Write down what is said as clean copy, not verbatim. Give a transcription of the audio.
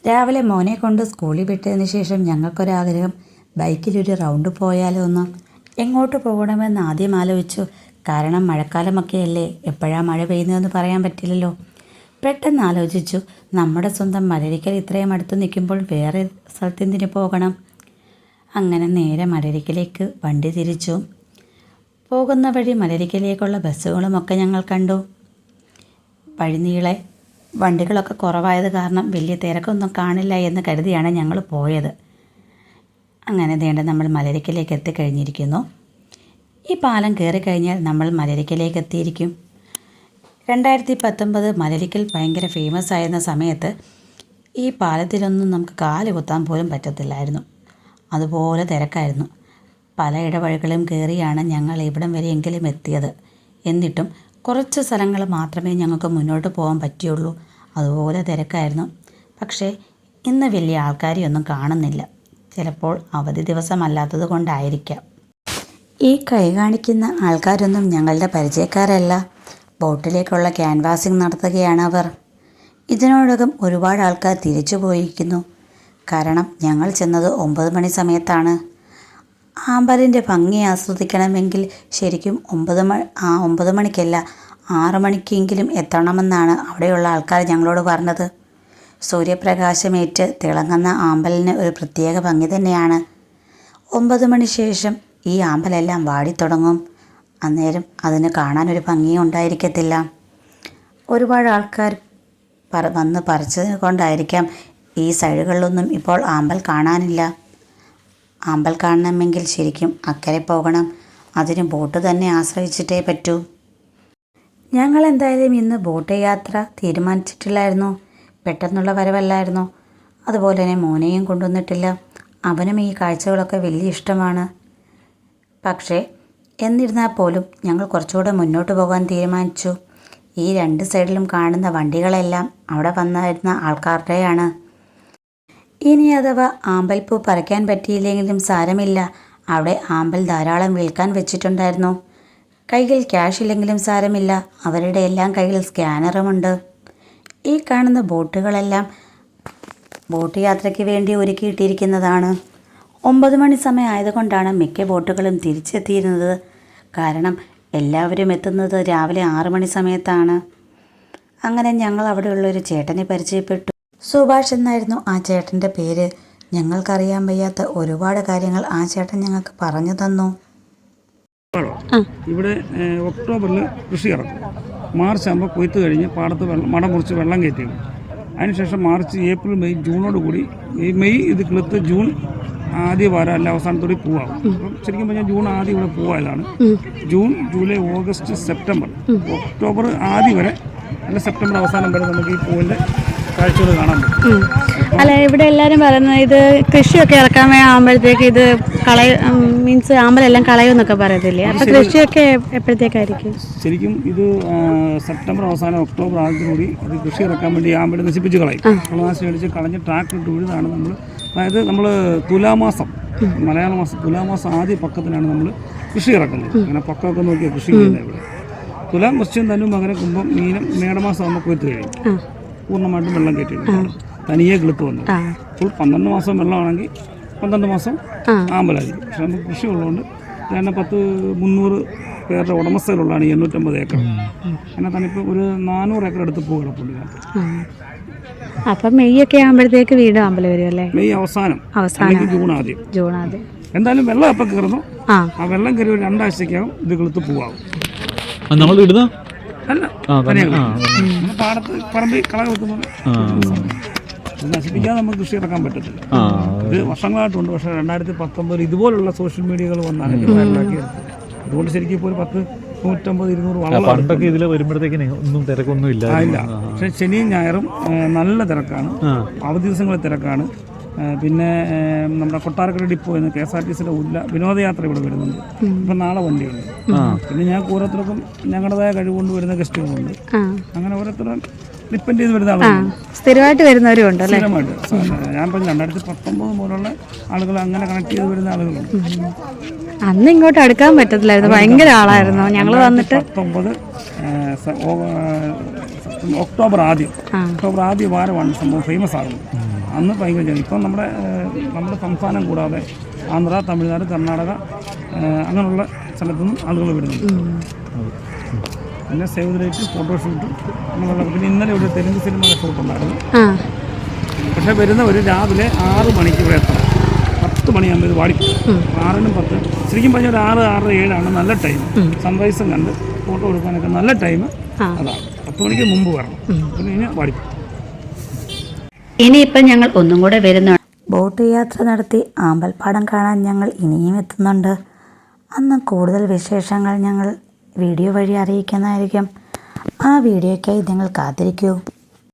രാവിലെ മോനെ കൊണ്ട് സ്കൂളിൽ വിട്ടതിന് ശേഷം ഞങ്ങൾക്കൊരാഗ്രഹം ബൈക്കിലൊരു റൗണ്ട് പോയാലോ ഒന്ന്. എങ്ങോട്ട് പോകണമെന്ന് ആദ്യം ആലോചിച്ചു. കാരണം മഴക്കാലമൊക്കെയല്ലേ, എപ്പോഴാണ് മഴ പെയ്യുന്നതെന്ന് പറയാൻ പറ്റില്ലല്ലോ. പെട്ടെന്ന് ആലോചിച്ചു, നമ്മുടെ സ്വന്തം മലരിക്കൽ ഇത്രയും അടുത്ത് നിൽക്കുമ്പോൾ വേറെ സ്ഥലത്തെന്തിനു പോകണം. അങ്ങനെ നേരെ മലരിക്കലേക്ക് വണ്ടി തിരിച്ചു. പോകുന്ന വഴി മലരിക്കലേക്കുള്ള ബസ്സുകളുമൊക്കെ ഞങ്ങൾ കണ്ടു. വഴിനീളെ വണ്ടികളൊക്കെ കുറവായത് കാരണം വലിയ തിരക്കൊന്നും കാണില്ല എന്ന് കരുതിയാണ് ഞങ്ങൾ പോയത്. അങ്ങനെ വേണ്ട നമ്മൾ മലരിക്കലേക്ക് എത്തിക്കഴിഞ്ഞിരിക്കുന്നു. ഈ പാലം കയറിക്കഴിഞ്ഞാൽ നമ്മൾ മലരിക്കലേക്ക് എത്തിയിരിക്കും. 2019 മലരിക്കൽ ഭയങ്കര ഫേമസ് ആയിരുന്ന സമയത്ത് ഈ പാലത്തിലൊന്നും നമുക്ക് കാല് കുത്താൻ പോലും പറ്റത്തില്ലായിരുന്നു. അതുപോലെ തിരക്കായിരുന്നു. പല ഇടവഴികളും കയറിയാണ് ഞങ്ങൾ ഇവിടം വരെയെങ്കിലും എത്തിയത്. എന്നിട്ടും കുറച്ച് സ്ഥലങ്ങൾ മാത്രമേ ഞങ്ങൾക്ക് മുന്നോട്ട് പോകാൻ പറ്റിയുള്ളൂ. അതുപോലെ തിരക്കായിരുന്നു. പക്ഷേ ഇന്ന് വലിയ ആൾക്കാരെയൊന്നും കാണുന്നില്ല. ചിലപ്പോൾ അവധി ദിവസമല്ലാത്തത് കൊണ്ടായിരിക്കാം. ഈ കൈ കാണിക്കുന്ന ആൾക്കാരൊന്നും ഞങ്ങളുടെ പരിചയക്കാരല്ല. ബോട്ടിലേക്കുള്ള ക്യാൻവാസിങ് നടത്തുകയാണ് അവർ. ഇതിനോടകം ഒരുപാട് ആൾക്കാർ തിരിച്ചു പോയിരിക്കുന്നു. കാരണം ഞങ്ങൾ ചെന്നത് 9 മണി സമയത്താണ്. ആമ്പലിൻ്റെ ഭംഗി ആസ്വദിക്കണമെങ്കിൽ ശരിക്കും 9 മണിക്കല്ല 6 മണിക്കെങ്കിലും എത്തണമെന്നാണ് അവിടെയുള്ള ആൾക്കാർ ഞങ്ങളോട് പറഞ്ഞത്. സൂര്യപ്രകാശമേറ്റ് തിളങ്ങുന്ന ആമ്പലിന് ഒരു പ്രത്യേക ഭംഗി തന്നെയാണ്. 9 മണി ശേഷം ഈ ആമ്പലെല്ലാം വാടിത്തുടങ്ങും. അന്നേരം അതിന് കാണാനൊരു ഭംഗിയും ഉണ്ടായിരിക്കത്തില്ല. ഒരുപാട് ആൾക്കാർ വന്ന് പറിച്ചത് കൊണ്ടായിരിക്കാം ഈ സൈഡുകളിലൊന്നും ഇപ്പോൾ ആമ്പൽ കാണാനില്ല. ആമ്പൽ കാണണമെങ്കിൽ ശരിക്കും അക്കരെ പോകണം. അതിന് ബോട്ട് തന്നെ ആശ്രയിച്ചിട്ടേ പറ്റൂ. ഞങ്ങൾ എന്തായാലും ഇന്ന് ബോട്ട് യാത്ര തീരുമാനിച്ചിട്ടില്ലായിരുന്നു. പെട്ടെന്നുള്ള വരവല്ലായിരുന്നു. അതുപോലെ തന്നെ മോനെയും കൊണ്ടുവന്നിട്ടില്ല. അവനും ഈ കാഴ്ചകളൊക്കെ വലിയ ഇഷ്ടമാണ്. പക്ഷേ എന്നിരുന്നാൽ പോലും ഞങ്ങൾ കുറച്ചുകൂടെ മുന്നോട്ട് പോകാൻ തീരുമാനിച്ചു. ഈ 2 സൈഡിലും കാണുന്ന വണ്ടികളെല്ലാം അവിടെ വന്നിരുന്ന ആൾക്കാരുടെയാണ്. ഇനി അഥവാ ആമ്പൽപ്പൂ പറിക്കാൻ പറ്റിയില്ലെങ്കിലും സാരമില്ല. അവിടെ ആമ്പൽ ധാരാളം വിൽക്കാൻ വെച്ചിട്ടുണ്ടായിരുന്നു. കയ്യിൽ ക്യാഷ് ഇല്ലെങ്കിലും സാരമില്ല, അവരുടെ എല്ലാം കയ്യിൽ സ്കാനറുമുണ്ട്. ഈ കാണുന്ന ബോട്ടുകളെല്ലാം ബോട്ട് യാത്രയ്ക്ക് വേണ്ടി ഒരുക്കിയിട്ടിരിക്കുന്നതാണ്. 9 മണി സമയം ആയതുകൊണ്ടാണ് മിക്ക ബോട്ടുകളും തിരിച്ചെത്തിയിരുന്നത്. കാരണം എല്ലാവരും എത്തുന്നത് രാവിലെ 6 മണി സമയത്താണ്. അങ്ങനെ ഞങ്ങൾ അവിടെയുള്ളൊരു ചേട്ടനെ പരിചയപ്പെട്ടു. സുഭാഷ് എന്നായിരുന്നു ആ ചേട്ടൻ്റെ പേര്. ഞങ്ങൾക്കറിയാൻ വയ്യാത്ത ഒരുപാട് കാര്യങ്ങൾ ആ ചേട്ടൻ ഞങ്ങൾക്ക് പറഞ്ഞു തന്നു. ഇവിടെ ഒക്ടോബറിൽ കൃഷി ഇറക്കും. മാർച്ച് ആകുമ്പോൾ കൊയ്ത്ത് കഴിഞ്ഞ് പാടത്ത് മട മുറിച്ച് വെള്ളം കയറ്റിയും അതിനുശേഷം മാർച്ച് ഏപ്രിൽ മെയ് ജൂണോട് കൂടി ഈ മെയ് ഇത് കിളുത്ത് ജൂൺ ആദ്യ വാരം അല്ല അവസാനത്തോടെ പൂവാകും. അപ്പം ശരിക്കും പറഞ്ഞാൽ ജൂൺ ആദ്യം ഇവിടെ പൂവായതാണ്. June July August September October ആദ്യം വരെ അല്ല സെപ്റ്റംബർ അവസാനം വരെ നമുക്ക് ഈ പൂവിൻ്റെ കാഴ്ചകൾ കാണാൻ പറ്റും. അല്ല, ഇവിടെ എല്ലാവരും പറയുന്നത് ഇത് കൃഷിയൊക്കെ ഇറക്കാൻ ആകുമ്പോഴത്തേക്ക് ഇത് മീൻസ് ആമ്പലെല്ലാം കളയുമെന്നൊക്കെ പറയത്തില്ലേ? അപ്പം കൃഷിയൊക്കെ എപ്പോഴത്തേക്കായിരിക്കും? ശരിക്കും ഇത് സെപ്റ്റംബർ അവസാനം ഒക്ടോബർ ആദ്യത്തോടുകൂടി അത് കൃഷി ഇറക്കാൻ വേണ്ടി ആമ്പൽ നശിപ്പിച്ച് കളയും. കളനാശിനി അടിച്ച് കളഞ്ഞ് ട്രാക്ടറിട്ട് ഉഴുതാണ് നമ്മൾ. അതായത് നമ്മൾ തുലാമാസം, മലയാള മാസം തുലാമാസം ആദ്യ പക്കത്തിനാണ് നമ്മൾ കൃഷി ഇറക്കുന്നത്. അങ്ങനെ പക്കമൊക്കെ നോക്കിയാൽ കൃഷി ചെയ്യുന്നത്. ഇവിടെ തുലാം വൃശ്ചികം തന്നെ മകരം കുംഭം മീനം മേടമാസം ആകുമ്പോൾ കൊയ്ത്ത് കഴിയും. പൂർണ്ണമായിട്ടും വെള്ളം കയറ്റിയിട്ടുണ്ട്. തനിയെ കിളുത്ത് വന്നു. ഫുൾ 12 മാസം വെള്ളമാണെങ്കിൽ 12 മാസം ആമ്പലായിരിക്കും. പക്ഷെ നമുക്ക് കൃഷി ഉള്ളതുകൊണ്ട് ഞാൻ 300 പേരുടെ ഉടമസ്ഥയിലുള്ളതാണ് ഈ 850 ഏക്കർ. അതിനകത്താണ് ഇപ്പോൾ ഒരു 400 ഏക്കർ എടുത്ത് പൂ കിടപ്പുണ്ട്. അപ്പം മെയ് ഒക്കെ ആകുമ്പോഴത്തേക്ക് വീണ്ടും അമ്പലം വരും അല്ലേ? മെയ് അവസാനം ജൂൺ ആദ്യം. എന്തായാലും വെള്ളം എപ്പോൾ കയറുന്നു ആ വെള്ളം കയറി ഒരു 2 ആഴ്ചയ്ക്കാവും ഇത് കിളുത്ത് പൂവാകും. നമ്മൾ ഇടുന്ന അല്ല പാടത്ത് പറമ്പിൽ കള വെക്കുന്നത് നശിപ്പിക്കാതെ നമുക്ക് കൃഷി ഇറക്കാൻ പറ്റത്തില്ല. ഇത് വർഷങ്ങളായിട്ടുണ്ട്. പക്ഷേ 2019 ഇതുപോലുള്ള സോഷ്യൽ മീഡിയകൾ വന്നാണ് ഇത് വൈറലാക്കിയത്. അതുകൊണ്ട് ശരിക്കും ഇപ്പോൾ ഒരു 150-200 വളം പണ്ടൊക്കെ ഇതിൽ വരുമ്പോഴത്തേക്കിന് ഒന്നും തിരക്കൊന്നും ഇല്ല. പക്ഷേ ശനിയും ഞായറും നല്ല തിരക്കാണ്. അവധി ദിവസങ്ങളിൽ തിരക്കാണ്. പിന്നെ നമ്മുടെ കൊട്ടാരക്കര ഡിപ്പോ എന്ന് KSRTCയുടെ വിനോദയാത്ര ഇവിടെ വരുന്നുണ്ട്. ഇപ്പം നാളെ വണ്ടിയുണ്ട്. പിന്നെ ഞങ്ങൾക്ക് ഓരോരുത്തർക്കും ഞങ്ങളുടേതായ കഴിവുകൊണ്ട് വരുന്ന ഗസ്റ്റുകളുണ്ട്. അങ്ങനെ ഓരോരുത്തരും ഡിപ്പെൻഡ് ചെയ്ത് വരുന്ന ആളുകളുണ്ട്. സ്ഥിരമായിട്ട് വരുന്നവരുണ്ട്. സ്ഥിരമായിട്ട് ഞാൻ പറഞ്ഞു 2019 മുതലുള്ള ആളുകൾ അങ്ങനെ കണക്ട് ചെയ്ത് വരുന്ന ആളുകളുണ്ട്. അന്ന് ഇങ്ങോട്ട് അടുക്കാൻ പറ്റത്തില്ലായിരുന്നു, ഭയങ്കര ആളായിരുന്നു. ഞങ്ങൾ വന്നിട്ട് 19 ഒക്ടോബർ ആദ്യ വാരമാണ് സംഭവം ഫേമസ് ആകുന്നത്. അന്ന് ഭയങ്കര ജനം. ഇപ്പം നമ്മുടെ സംസ്ഥാനം കൂടാതെ ആന്ധ്ര, തമിഴ്നാട്, കർണാടക അങ്ങനെയുള്ള സ്ഥലത്തുനിന്നും ആളുകൾ വരുന്നുണ്ട്. പിന്നെ സേവ് ദ ഡേറ്റ്, ഫോട്ടോഷൂട്ട് അങ്ങനെയുള്ള. പിന്നെ ഇന്നലെ ഒരു തെലുങ്ക് സിനിമയുടെ ഷൂട്ടുണ്ടായിരുന്നു. പക്ഷേ വരുന്നവർ രാവിലെ 6 മണിക്ക് ഇവിടെ എത്തണം. 10 മണിയാകുമ്പോൾ ഇത് വാടിപ്പോകും. 6-നും 10 ശരിക്കും പറഞ്ഞാൽ ഒരു 6, 6, 7 നല്ല ടൈം. സൺറൈസും കണ്ട് ഫോട്ടോ എടുക്കാനൊക്കെ നല്ല ടൈം അതാണ്. 10 മണിക്ക് മുമ്പ് വരണം. പിന്നെ ഇനി വാടിപ്പോകും. ഇനിയിപ്പം ഞങ്ങൾ ഒന്നും കൂടെ വരുന്നു. ബോട്ട് യാത്ര നടത്തി ആമ്പൽപ്പാടം കാണാൻ ഞങ്ങൾ ഇനിയും എത്തുന്നുണ്ട്. അന്ന് കൂടുതൽ വിശേഷങ്ങൾ ഞങ്ങൾ വീഡിയോ വഴി അറിയിക്കുന്നതായിരിക്കും. ആ വീഡിയോയ്ക്കായി നിങ്ങൾ കാത്തിരിക്കൂ.